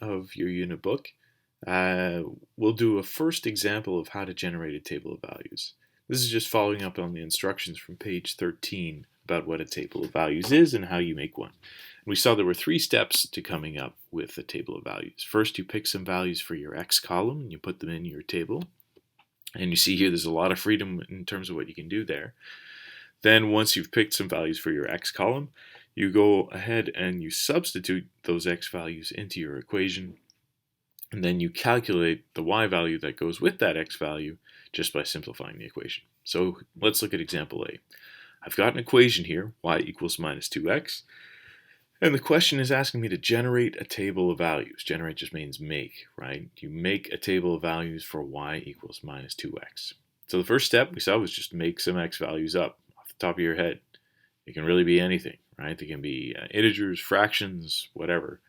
of your unit book, uh, we'll do a first example of how to generate a table of values. This is just following up on the instructions from page 13 about what a table of values is and how you make one. We saw there were 3 steps to coming up with a table of values. First, you pick some values for your X column and you put them in your table. And you see here there's a lot of freedom in terms of what you can do there. Then once you've picked some values for your X column, you go ahead and you substitute those X values into your equation, and then you calculate the Y value that goes with that X value just by simplifying the equation. So let's look at example A. I've got an equation here, y equals minus 2x, and the question is asking me to generate a table of values. Generate just means make, right? You make a table of values for y equals minus 2x. So the first step we saw was just make some x values up off the top of your head. It can really be anything, right? They can be integers, fractions, whatever.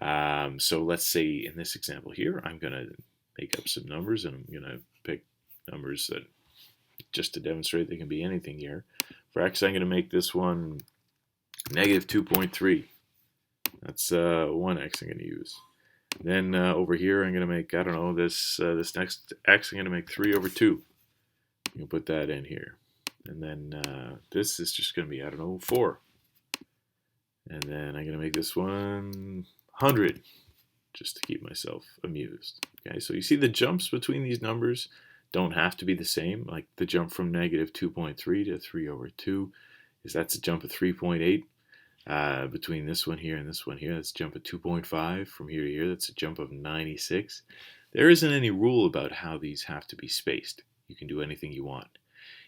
So let's say in this example here, I'm going to make up some numbers and I'm going to pick numbers that just to demonstrate they can be anything here. For x, I'm going to make this one negative 2.3. That's one x I'm going to use. Then over here, I'm going to make, I don't know, this next x, I'm going to make 3 over 2. You can put that in here. And then this is just going to be, I don't know, 4. And then I'm going to make this one 100, just to keep myself amused. Okay, so you see the jumps between these numbers don't have to be the same. Like the jump from negative 2.3 to 3 over 2 that's a jump of 3.8. Between this one here and this one here, that's a jump of 2.5. From here to here, that's a jump of 96. There isn't any rule about how these have to be spaced. You can do anything you want.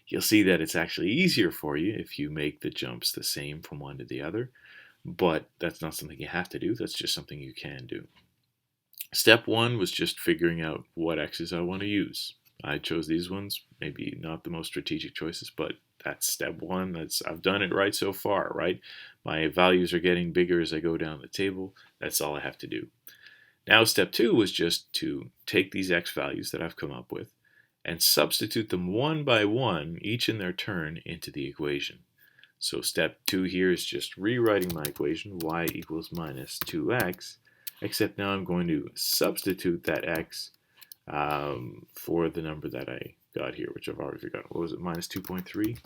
You'll see that it's actually easier for you if you make the jumps the same from one to the other, but that's not something you have to do. That's just something you can do. Step 1 was just figuring out what x's I want to use. I chose these ones, maybe not the most strategic choices, but that's step 1. I've done it right so far, right? My values are getting bigger as I go down the table. That's all I have to do. Now step 2 was just to take these x values that I've come up with and substitute them one by one, each in their turn, into the equation. So step 2 here is just rewriting my equation, y equals minus 2x, except now I'm going to substitute that x for the number that I got here, which I've already forgotten. What was it, minus 2.3?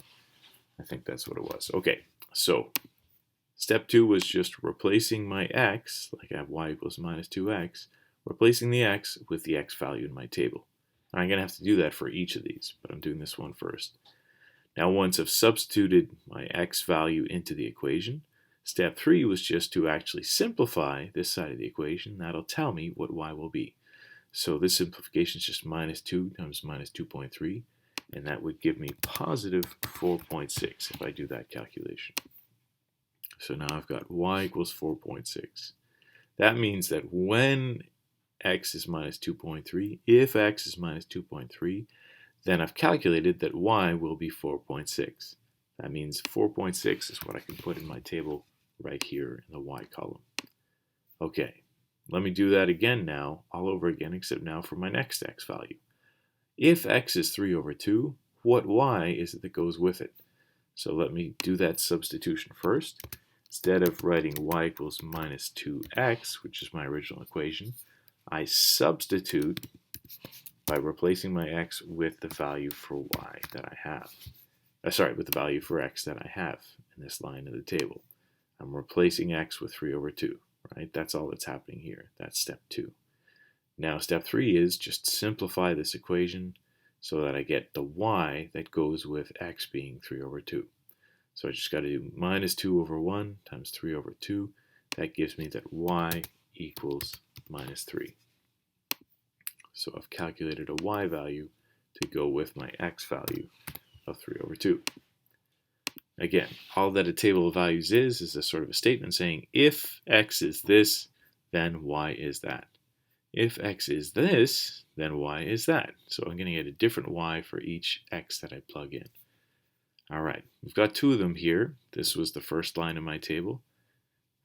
I think that's what it was. Okay, so step 2 was just replacing my x, like I have y equals minus 2x, replacing the x with the x value in my table. And I'm going to have to do that for each of these, but I'm doing this one first. Now once I've substituted my x value into the equation, step 3 was just to actually simplify this side of the equation. That'll tell me what y will be. So this simplification is just minus 2 times minus 2.3, and that would give me positive 4.6 if I do that calculation. So now I've got y equals 4.6. That means that when x is minus 2.3, if x is minus 2.3, then I've calculated that y will be 4.6. That means 4.6 is what I can put in my table right here in the y column. Okay, let me do that again now, all over again, except now for my next x value. If x is 3 over 2, what y is it that goes with it? So let me do that substitution first. Instead of writing y equals minus 2x, which is my original equation, I substitute by replacing my x with the value for y that I have. With the value for x that I have in this line of the table. I'm replacing x with 3 over 2, right? That's all that's happening here. That's step 2. Now step 3 is just simplify this equation so that I get the y that goes with x being 3 over 2. So I just got to do minus 2 over 1 times 3 over 2. That gives me that y equals minus 3. So I've calculated a y value to go with my x value of 3 over 2. Again, all that a table of values is a sort of a statement saying if x is this, then y is that. If x is this, then y is that. So I'm going to get a different y for each x that I plug in. All right, we've got 2 of them here. This was the first line of my table.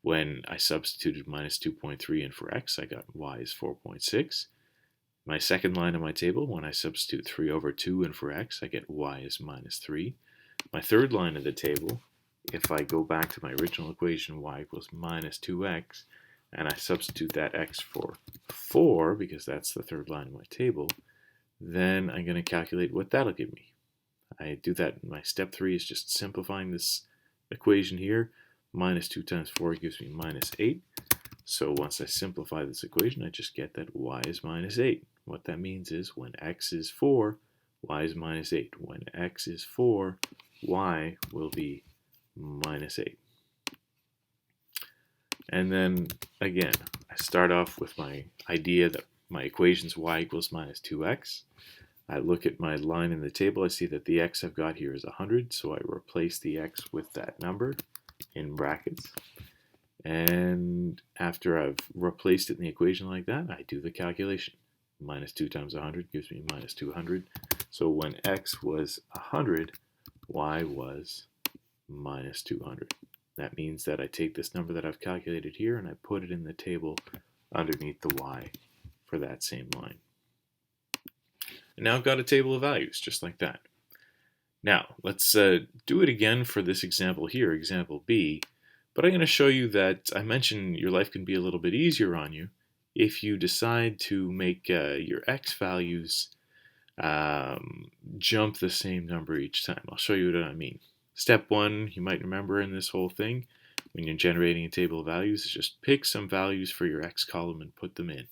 When I substituted minus 2.3 in for x, I got y is 4.6. My second line of my table, when I substitute 3 over 2 in for x, I get y is minus 3. My third line of the table, if I go back to my original equation, y equals minus 2x, and I substitute that x for 4, because that's the third line of my table, then I'm going to calculate what that'll give me. I do that in my step 3 is just simplifying this equation here. Minus 2 times 4 gives me minus 8. So once I simplify this equation, I just get that y is minus 8. What that means is when x is 4, y is minus 8. When x is 4, y will be minus 8. And then, again, I start off with my idea that my equation is y equals minus 2x. I look at my line in the table. I see that the x I've got here is 100, so I replace the x with that number in brackets. And after I've replaced it in the equation like that, I do the calculation. Minus 2 times 100 gives me minus 200. So when x was 100, y was minus 200. That means that I take this number that I've calculated here and I put it in the table underneath the y for that same line. And now I've got a table of values, just like that. Now, let's do it again for this example here, example B. But I'm going to show you that I mentioned your life can be a little bit easier on you if you decide to make your x values jump the same number each time. I'll show you what I mean. Step 1, you might remember in this whole thing, when you're generating a table of values, is just pick some values for your x column and put them in.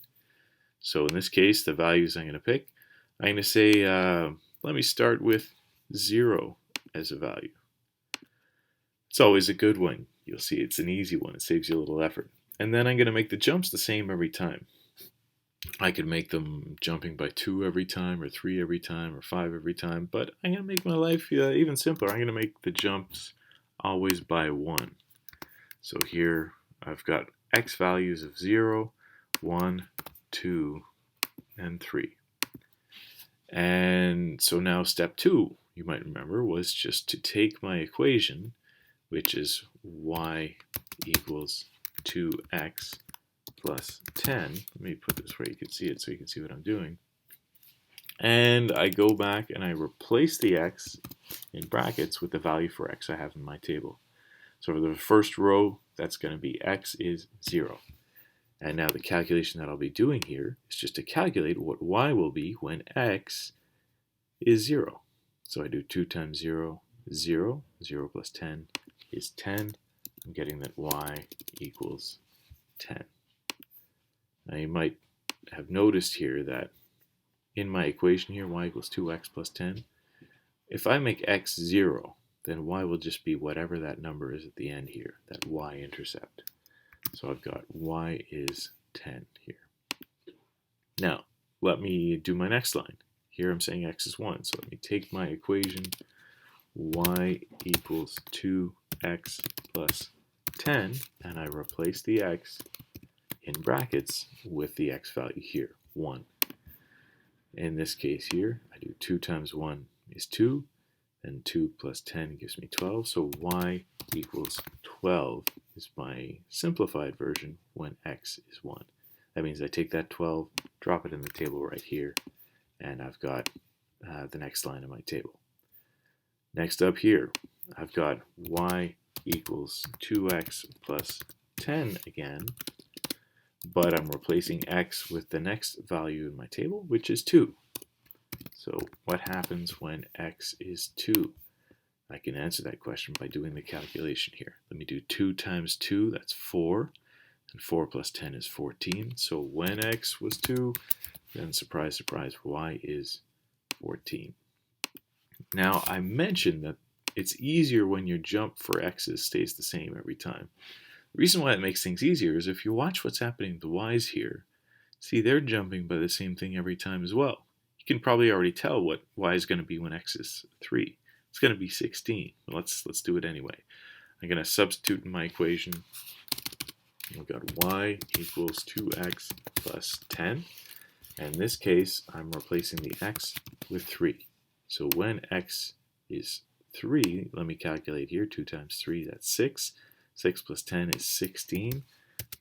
So in this case, the values I'm going to pick, I'm going to say, let me start with 0 as a value. It's always a good one. You'll see it's an easy one. It saves you a little effort. And then I'm going to make the jumps the same every time. I could make them jumping by 2 every time, or 3 every time, or 5 every time, but I'm going to make my life even simpler. I'm going to make the jumps always by 1. So here I've got x values of 0, 1, 2, and 3. And so now step 2, you might remember, was just to take my equation, which is y equals 2x plus 10. Let me put this where you can see it so you can see what I'm doing. And I go back and I replace the x in brackets with the value for x I have in my table. So for the first row, that's going to be x is 0. And now the calculation that I'll be doing here is just to calculate what y will be when x is 0. So I do 2 times 0, 0. 0 plus 10 is 10. I'm getting that y equals 10. Now you might have noticed here that in my equation here, y equals 2x plus 10, if I make x 0, then y will just be whatever that number is at the end here, that y-intercept. So I've got y is 10 here. Now, let me do my next line. Here I'm saying x is 1, so let me take my equation, y equals 2x plus 10, and I replace the x in brackets with the x value here, 1. In this case here, I do 2 times 1 is 2, and 2 plus 10 gives me 12, so y equals 12 is my simplified version when x is 1. That means I take that 12, drop it in the table right here, and I've got the next line of my table. Next up here, I've got y equals 2x plus 10 again, but I'm replacing x with the next value in my table, which is 2. So what happens when x is 2? I can answer that question by doing the calculation here. Let me do 2 times 2, that's 4, and 4 plus 10 is 14. So when x was 2, then surprise, surprise, y is 14. Now I mentioned that it's easier when your jump for x's stays the same every time. The reason why it makes things easier is if you watch what's happening to the y's here, see they're jumping by the same thing every time as well. You can probably already tell what y is going to be when x is 3. It's going to be 16. Let's do it anyway. I'm going to substitute in my equation. We've got y equals 2x plus 10. And in this case, I'm replacing the x with 3. So when x is 3, let me calculate here. 2 times 3, that's 6. 6 plus 10 is 16.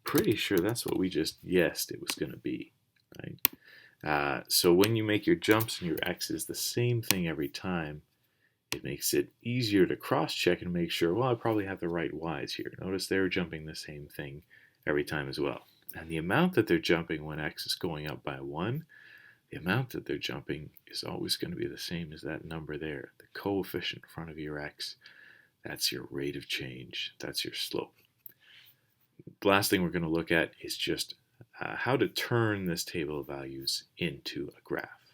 Pretty sure that's what we just guessed it was going to be, right? So when you make your jumps and your x's the same thing every time, it makes it easier to cross-check and make sure, well, I probably have the right y's here. Notice they're jumping the same thing every time as well. And the amount that they're jumping when x is going up by 1, the amount that they're jumping is always going to be the same as that number there, the coefficient in front of your x. That's your rate of change. That's your slope. The last thing we're going to look at is just how to turn this table of values into a graph.